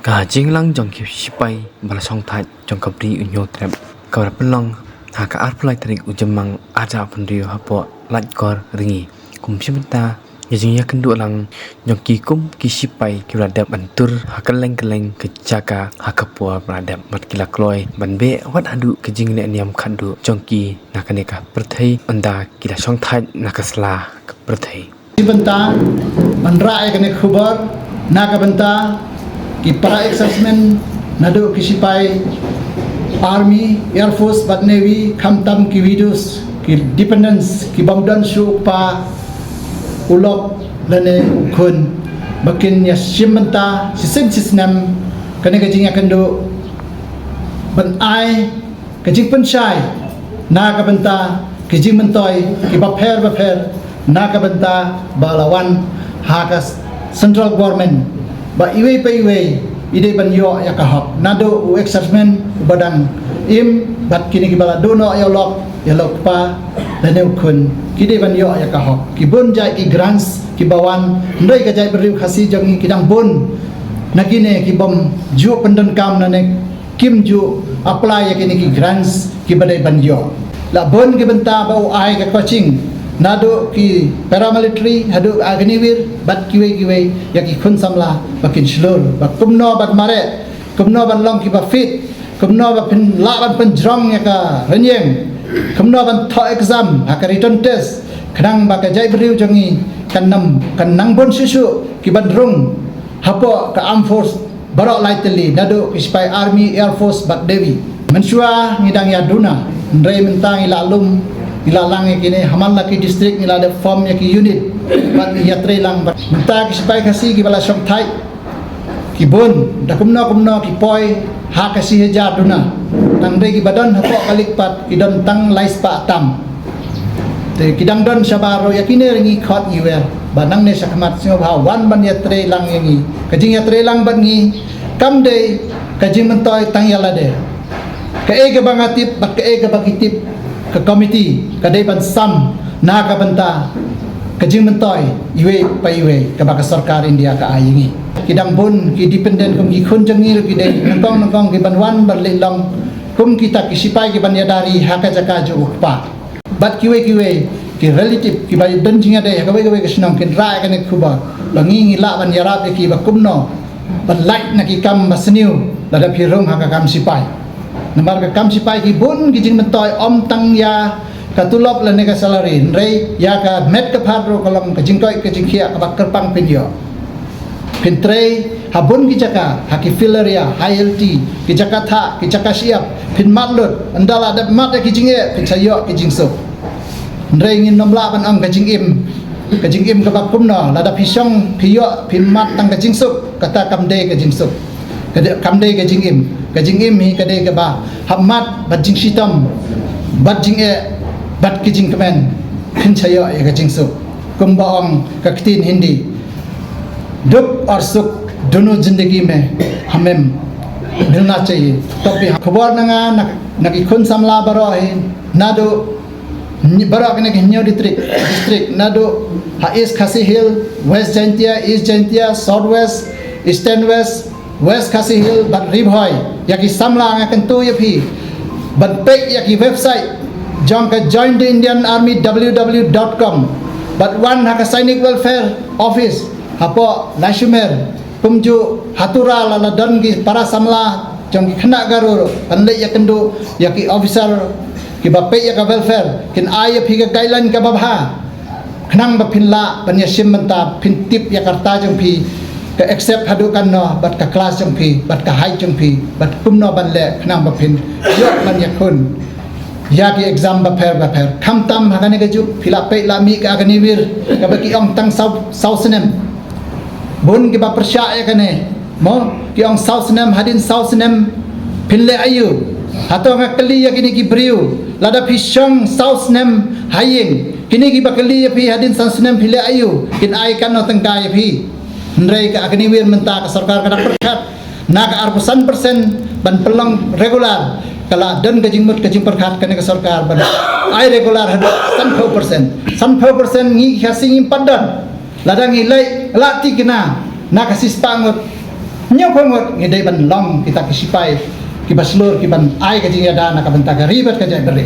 Cả chính lăng trong kiếp sipai balasong thai trong cấp đi unyo trap kau pelong haka arplai tarik ujamang ada pendio hapo laj kor ringi kum simenta yajingya kendu lang trong kikum kisipai kiradap bantur hakaleng keleng kecaka hakapua beradap mat kila kloy banbe wat adu kejing ne niam khandu trong ki nakaneka perthai anda kila song thai nakasla perthai Benta manrai kene khubar naga benta ki para exercismen nadu kisipai army air force but navy khamtam ki vidus ki dependence ki bamdan shu pa ulok lane ukun bakin ya simbenta sisim sisnam kene kajing akandu ban ai kajing penchai naga benta kajing mentoy ki bapher naga benta balawan hakas central government ba iwe pa iwe ide ban yo ya kahap nado u exercismen badang im bat kini ki bala dono ya lok pa lane ukun kide ban yo ya kahap ki bun jai ki grants ki bawan ndai ka jai beriu khasi jangi kidang bun nagine ki bom ju pendan kam nane kim ju apply ya kini ki grants ki badai ban yo la bun ki benta ba u ai ka coaching nado ki paramilitary hadu agnivir bat kiwe ya ki khun samla bakin shlur ba kumno bat mare kumno ban long ki ba fit kumno ba pin la ban penjrong ya ka renyeng kumno ban tho exam ha ka return test khnang ba ka jai briu jangi kanam kanang bon susu ki ban rung hapo ka armed force barok lightly nado ki spy army air force bat devi mensua ngidang ya duna ndrei mentang ilalum ilalang kini hamal laki district ila ada form ya ki unit bat yatre lang menta ki spy kasi ki bala shop thai ki bon da kumno ki poi ha kasi heja duna nang de ki badan hapo kalik pat ki don tang lais pa tam te kidang don sabaro yakine ringi khot iwer banang ne sakmat sing bha wan ban yatre lang yangi kajing yatre lang ban ngi kam de kajing mentoy tang yala de ka e ke bangatip bak ka e ke bakitip ke komiti kadai ban sam na ka benta kajing mentoy iwe pa iwe ka baka sarkar India ka ayingi kidang bun ki dependent kum ki khun jangir ki dei nangkong ki ban wan berlilong kum kita ki sipai ki ban yadari haka jaka ju ukpa bat kiwe ki relative ki bai dan jinga dei ka bai ka snong kin ra ka ne khuba bangi ngila ban yarap ki ba kumno ban light na ki kam basniu lada phirong haka kam sipai namar ka kam sipai ki bun ki jing mentoy om tang ya katulop la ne ka salary rei ya ka met ka phadro kalam ka jing toy ka jing khia ka bak kerpang pinyo pintrei habun ki jaka haki filaria HLT ki jaka tha ki jaka siap pin matlut andala da mat ki jinge pin sayo ki jingso rei ngin nomla ban ang ka jing im ka bak kumno la da pisong piyo pin mat tang ka jingso kata kamde ka jingso kada kamde ka jing im hi kade ka ba hammat bat jing sitam bat jing e bat ki jing kemen pin sayo ya ka jingso kumbaong ka kitin hindi दुख और सुख दोनों जिंदगी में हमें मिलना चाहिए तब भी खबर नंगा नकी खुन समला बरो है नादो बरो कने न्यू डिस्ट्रिक्ट नादो हा east Khasi hill west Jaintia east Jaintia south west eastern west Khasi hill but रिभॉय याकी समला ngakन तो ये भी बट पे याकी वेबसाइट जॉन का join the Indian army www.com but one हा का सैनिक welfare office hapo nasyumer pumju hatura la dan gi para samla jong gi khana garur anle ya kendu ya ki officer ki bape ya ka welfare kin ay phi ga guideline ka babha khnang ba phinla panya simmanta phin tip ya karta jong phi ka accept hadu kan no bat ka class jong phi bat ka high jong phi bat kumno ban le khnang ba phin yo man ya khun ya ki exam ba pher kham tam hagane ga ju phila pe la mi ka agani wir ka ba ki ong tang sau senem bun ki ba persya ya kane mo ki ong south nam hadin south nam pinle ayu hato nga kali ya kini ki briu lada pisong south nam haying kini ki ba kali ya pi hadin south nam pinle ayu kin ai kan no tangka ya pi ndrei ka agni wir menta ka sarkar ka perkat na ka 100% ban pelong regular kala dan kajing perkat kane ka sarkar ban ai regular hadu 100% ngi khasi padan ladang ilai lati kena nak kasih pangut nyopongot ngedai ban long kita kisipai kibaslur kiban ai kajing ada nak bentar ribet kajai beri